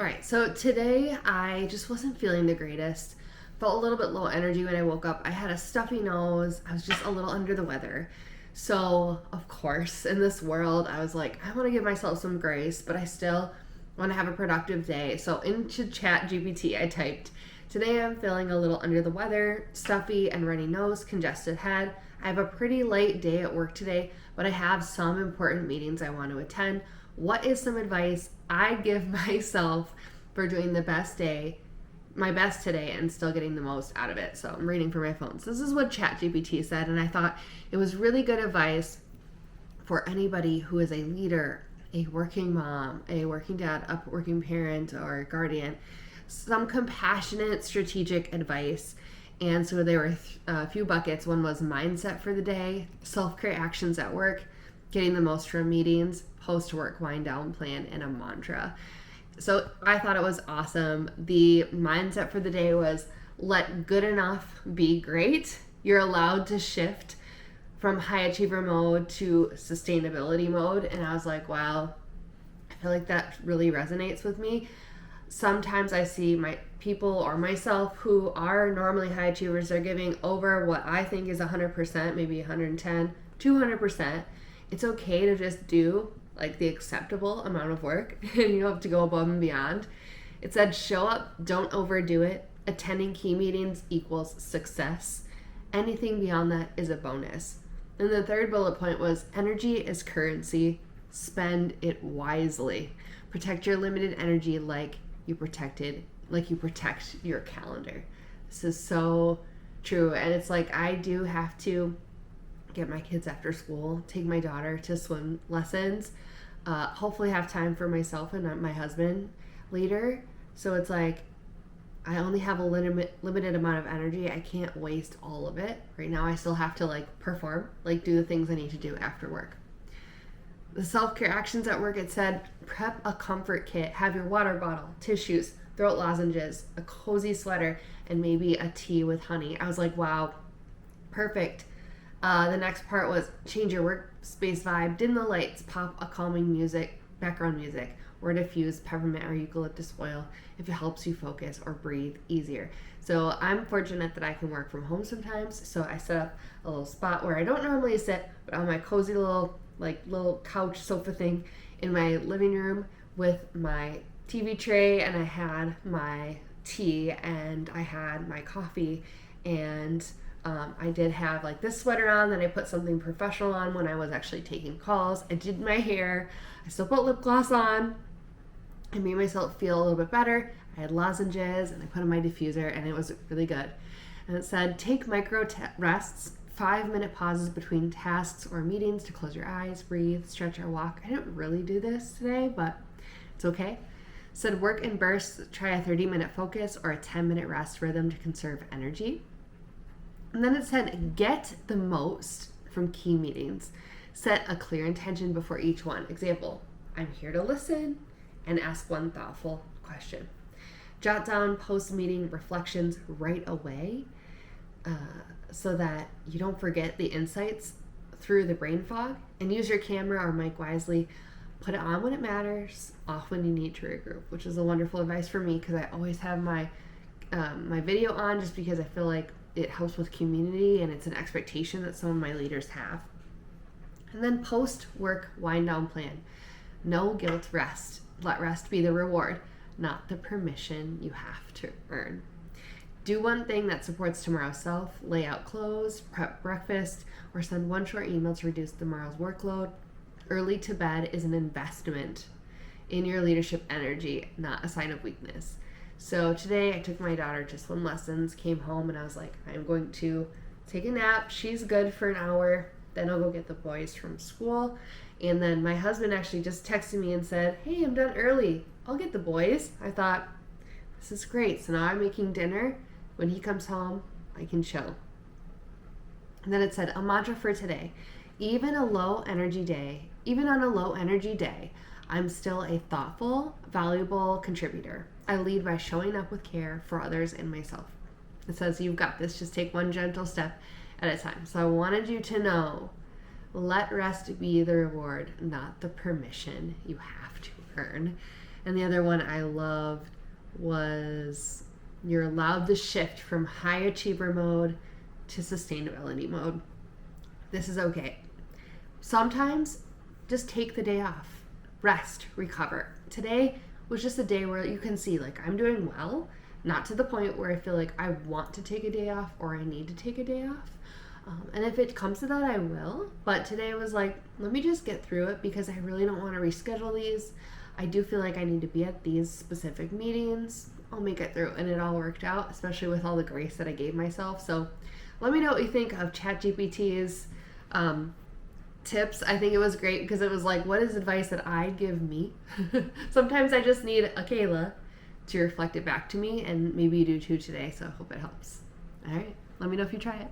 All right, so today I just wasn't feeling the greatest. Felt a little bit low energy when I woke up. I had a stuffy nose. I was just a little under the weather. So, of course, in this world, I was like, I want to give myself some grace, but I still want to have a productive day. So, into ChatGPT, I typed, today I'm feeling a little under the weather, stuffy and runny nose, congested head. I have a pretty light day at work today, but I have some important meetings I want to attend. What is some advice I'd give myself for doing my best today and still getting the most out of it? So I'm reading from my phone. So this is what ChatGPT said, and I thought it was really good advice for anybody who is a leader, a working mom, a working dad, a working parent, or guardian. Some compassionate, strategic advice. And so there were a few buckets. One was mindset for the day, self-care actions at work, getting the most from meetings, post-work wind down plan, and a mantra. So I thought it was awesome. The mindset for the day was let good enough be great. You're allowed to shift from high achiever mode to sustainability mode. And I was like, wow, I feel like that really resonates with me. Sometimes I see my people or myself who are normally high achievers, they're giving over what I think is 100%, maybe 110, 200%. It's okay to just do like the acceptable amount of work and you don't have to go above and beyond. It said show up, don't overdo it. Attending key meetings equals success. Anything beyond that is a bonus. And the third bullet point was energy is currency. Spend it wisely. Protect your limited energy like you protect your calendar. This is so true. And it's like I do have to get my kids after school, take my daughter to swim lessons, hopefully have time for myself and my husband later. So it's like I only have a limited amount of energy. I can't waste all of it. Right now I still have to perform, do the things I need to do after work. The self-care actions at work, it said prep a comfort kit, have your water bottle, tissues, throat lozenges, a cozy sweater, and maybe a tea with honey. I was like, wow, perfect. The next part was change your workspace vibe, dim the lights, pop a calming background music, or diffuse peppermint or eucalyptus oil if it helps you focus or breathe easier. So I'm fortunate that I can work from home sometimes. So I set up a little spot where I don't normally sit, but on my cozy little couch sofa thing in my living room with my TV tray, and I had my tea and I had my coffee, and I did have this sweater on, then I put something professional on when I was actually taking calls. I did my hair. I still put lip gloss on. I made myself feel a little bit better. I had lozenges and I put in my diffuser, and it was really good. And it said, take micro rests, 5-minute pauses between tasks or meetings to close your eyes, breathe, stretch, or walk. I didn't really do this today, but it's okay. It said work in bursts, try a 30-minute focus or a 10-minute rest rhythm to conserve energy. And then it said, get the most from key meetings. Set a clear intention before each one. Example, I'm here to listen and ask one thoughtful question. Jot down post-meeting reflections right away so that you don't forget the insights through the brain fog. And use your camera or mic wisely. Put it on when it matters, off when you need to regroup, which is a wonderful advice for me because I always have my video on just because I feel like it helps with community and it's an expectation that some of my leaders have. And then post-work wind down plan. No guilt rest. Let rest be the reward, not the permission you have to earn. Do one thing that supports tomorrow's self. Lay out clothes, prep breakfast, or send one short email to reduce tomorrow's workload. Early to bed is an investment in your leadership energy, not a sign of weakness. So today I took my daughter to swim lessons, came home, and I was like, I'm going to take a nap. She's good for an hour. Then I'll go get the boys from school. And then my husband actually just texted me and said, hey, I'm done early. I'll get the boys. I thought, this is great. So now I'm making dinner. When he comes home, I can chill. And then it said, a mantra for today. Even on a low energy day, I'm still a thoughtful, valuable contributor. I lead by showing up with care for others and myself. It says, you've got this. Just take one gentle step at a time. So I wanted you to know, let rest be the reward, not the permission you have to earn. And the other one I loved was you're allowed to shift from high achiever mode to sustainability mode. This is okay. Sometimes just take the day off, rest, recover. Today was just a day where you can see like I'm doing well, not to the point where I feel like I want to take a day off or I need to take a day off. And if it comes to that, I will. But today was like, let me just get through it because I really don't want to reschedule these. I do feel like I need to be at these specific meetings. I'll make it through. And it all worked out, especially with all the grace that I gave myself. So let me know what you think of ChatGPT's tips. I think it was great because it was like, what is advice that I'd give me? Sometimes I just need a Kayla to reflect it back to me, and maybe you do too today. So I hope it helps. All right. Let me know if you try it.